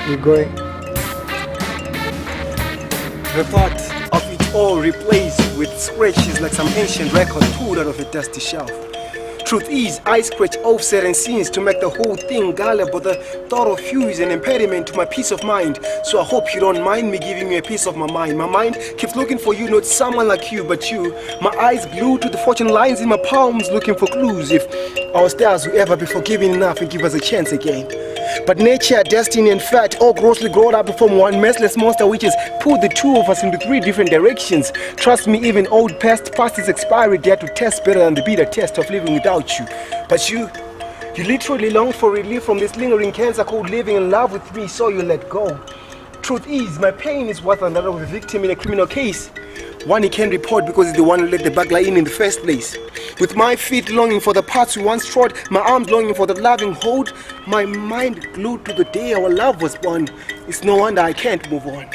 We're going. The thought of it all replaced with scratches like some ancient record pulled out of a dusty shelf. Truth is, I scratch off certain scenes to make the whole thing gullible. The thought of you is an impediment to my peace of mind. So I hope you don't mind me giving you a piece of my mind. My mind keeps looking for you, not someone like you, but you. My eyes glued to the fortune lines in my palms, looking for clues. If our stars will ever be forgiving enough and give us a chance again. But nature, destiny, and fate all grossly grown up to form one messless monster which has pulled the two of us into three different directions. Trust me, even old past its expiry dare to test better than the bitter test of living without you. But you literally longed for relief from this lingering cancer called living in love with me, so you let go. Truth is, my pain is worse than that of a victim in a criminal case. One he can't report because he's the one who let the burglar in the first place. With my feet longing for the paths we once trod, my arms longing for the loving hold, my mind glued to the day our love was born. It's no wonder I can't move on.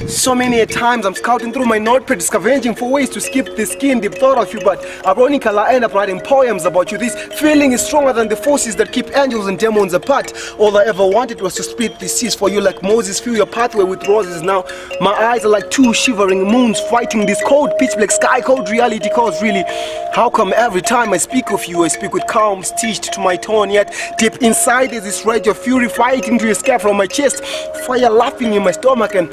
So many a times I'm scouting through my notepad, scavenging for ways to skip the skin deep thought of you, but ironically I end up writing poems about you. This feeling is stronger than the forces that keep angels and demons apart. All I ever wanted was to split the seas for you like Moses, fill your pathway with roses. Now my eyes are like two shivering moons fighting this cold pitch black sky, cold reality calls. Really, how come every time I speak of you I speak with calm stitched to my tone, yet deep inside is this rage of fury fighting to escape from my chest, fire laughing in my stomach, and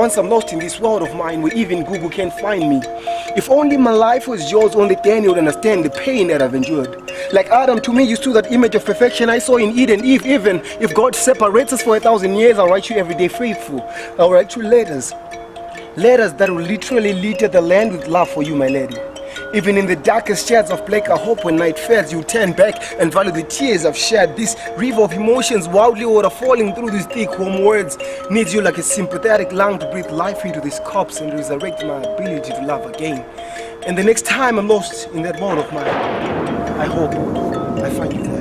once I'm lost in this world of mine where even Google can't find me. If only my life was yours, only then you would understand the pain that I've endured. Like Adam, to me you stood that image of perfection I saw in Eden. Even if God separates us for 1,000 years, I'll write you every day faithful. I'll write you letters that will literally litter the land with love for you, my lady. Even in the darkest shades of black, I hope when night fails you turn back and value the tears I've shed. This river of emotions wildly waterfalling through these thick warm words needs you like a sympathetic lung to breathe life into this corpse and resurrect my ability to love again. And the next time I'm lost in that world of mine, I hope I find you there.